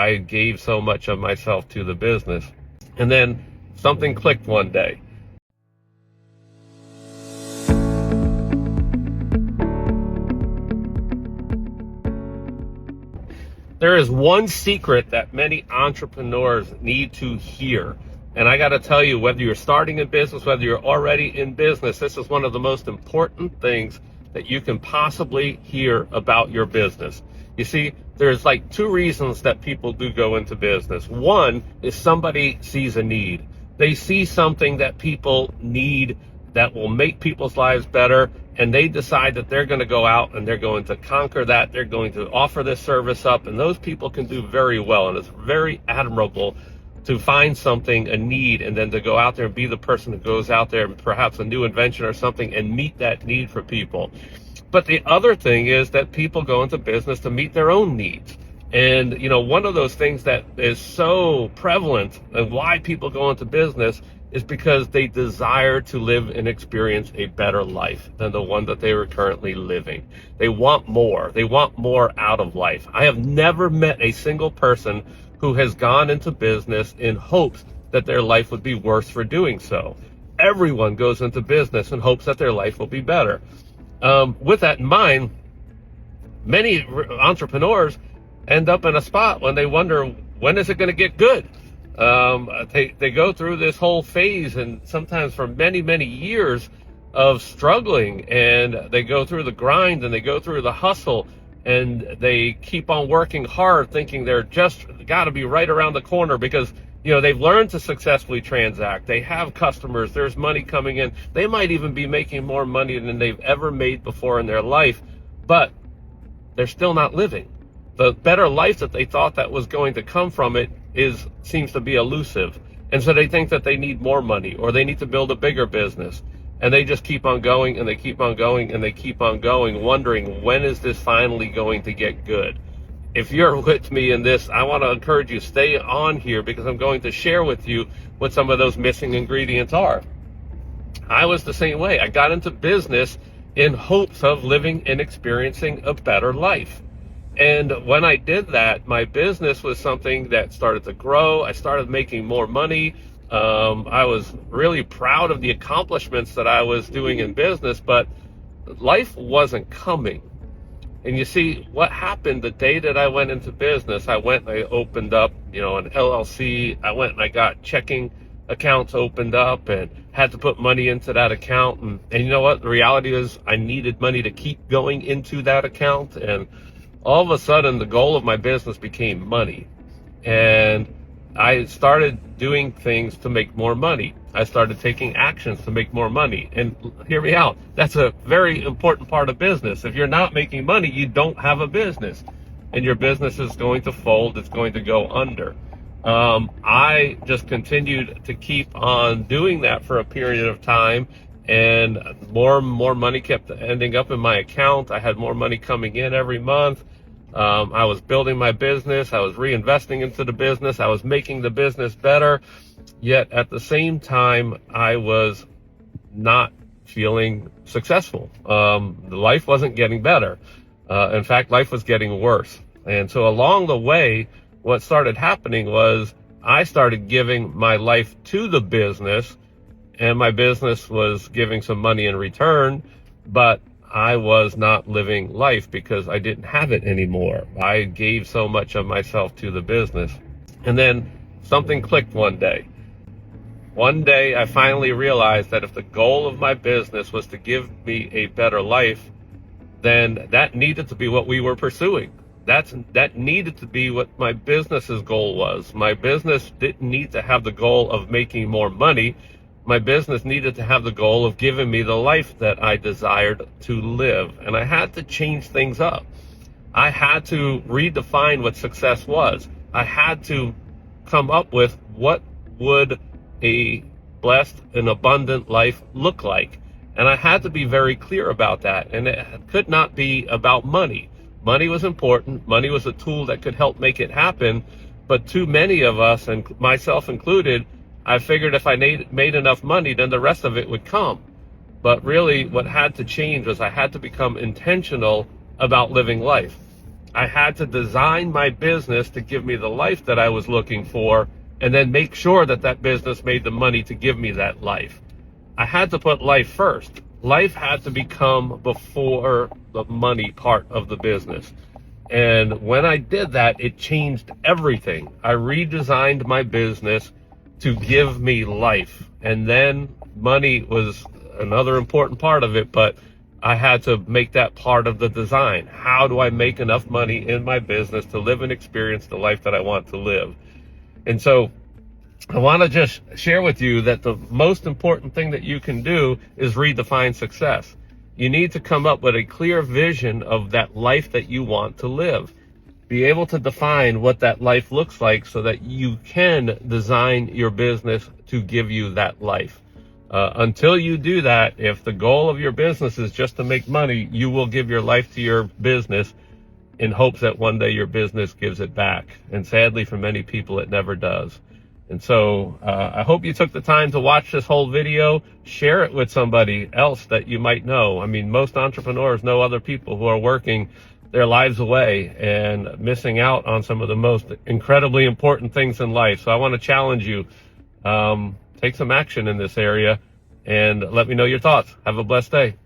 I gave so much of myself to the business. And then something clicked one day. There is one secret that many entrepreneurs need to hear. And I got to tell you, whether you're starting a business, whether you're already in business, this is one of the most important things that you can possibly hear about your business. You see, there's like two reasons that people do go into business. One is somebody sees a need. They see something that people need that will make people's lives better, and they decide that they're going to go out and they're going to conquer that. They're going to offer this service up, and those people can do very well, and it's very admirable to find something, a need, and then to go out there and be the person who goes out there and perhaps a new invention or something and meet that need for people. But the other thing is that people go into business to meet their own needs. And, you know, one of those things that is so prevalent and why people go into business is because they desire to live and experience a better life than the one that they were currently living. They want more. They want more out of life. I have never met a single person who has gone into business in hopes that their life would be worse for doing so. Everyone goes into business in hopes that their life will be better. With that in mind, many entrepreneurs end up in a spot when they wonder, when is it going to get good? They go through this whole phase, and sometimes for many, many years of struggling, and they go through the grind and they go through the hustle, and they keep on working hard thinking they're just got to be right around the corner because, you know, they've learned to successfully transact. They have customers. There's money coming in. They might even be making more money than they've ever made before in their life, but they're still not living. The better life that they thought that was going to come from it seems to be elusive. And so they think that they need more money or they need to build a bigger business. And they just keep on going and they keep on going and they keep on going, wondering, when is this finally going to get good? If you're with me in this, I want to encourage you, stay on here because I'm going to share with you what some of those missing ingredients are. I was the same way. I got into business in hopes of living and experiencing a better life. And when I did that, my business was something that started to grow. I started making more money. I was really proud of the accomplishments that I was doing in business, but life wasn't coming. And you see, what happened the day that I went into business, I went and I opened up, an LLC. I went and I got checking accounts opened up and had to put money into that account. And you know what? The reality is I needed money to keep going into that account. And all of a sudden, the goal of my business became money. And I started doing things to make more money. I started taking actions to make more money. And hear me out, that's a very important part of business. If you're not making money, you don't have a business. And your business is going to fold, it's going to go under. I just continued to keep on doing that for a period of time. And more money kept ending up in my account. I had more money coming in every month. I was building my business. I was reinvesting into the business. I was making the business better. Yet at the same time, I was not feeling successful. The life wasn't getting better. In fact, life was getting worse. And so along the way, what started happening was I started giving my life to the business, and my business was giving some money in return, but I was not living life because I didn't have it anymore. I gave so much of myself to the business. And then something clicked one day. One day I finally realized that if the goal of my business was to give me a better life, then that needed to be what we were pursuing. That needed to be what my business's goal was. My business didn't need to have the goal of making more money. My business needed to have the goal of giving me the life that I desired to live. And I had to change things up. I had to redefine what success was. I had to come up with what would a blessed and abundant life look like. And I had to be very clear about that. And it could not be about money. Money was important. Money was a tool that could help make it happen. But too many of us, and myself included, I figured if I made enough money, then the rest of it would come. But really what had to change was I had to become intentional about living life. I had to design my business to give me the life that I was looking for, and then make sure that that business made the money to give me that life. I had to put life first. Life had to become before the money part of the business. And when I did that, it changed everything. I redesigned my business to give me life. And then money was another important part of it, but I had to make that part of the design. How do I make enough money in my business to live and experience the life that I want to live? And so I want to just share with you that the most important thing that you can do is redefine success. You need to come up with a clear vision of that life that you want to live. Be able to define what that life looks like so that you can design your business to give you that life. Until you do that, if the goal of your business is just to make money, you will give your life to your business in hopes that one day your business gives it back. And sadly, for many people, it never does. And so I hope you took the time to watch this whole video. Share it with somebody else that you might know. I mean, most entrepreneurs know other people who are working their lives away and missing out on some of the most incredibly important things in life. So I want to challenge you. Take some action in this area and let me know your thoughts. Have a blessed day.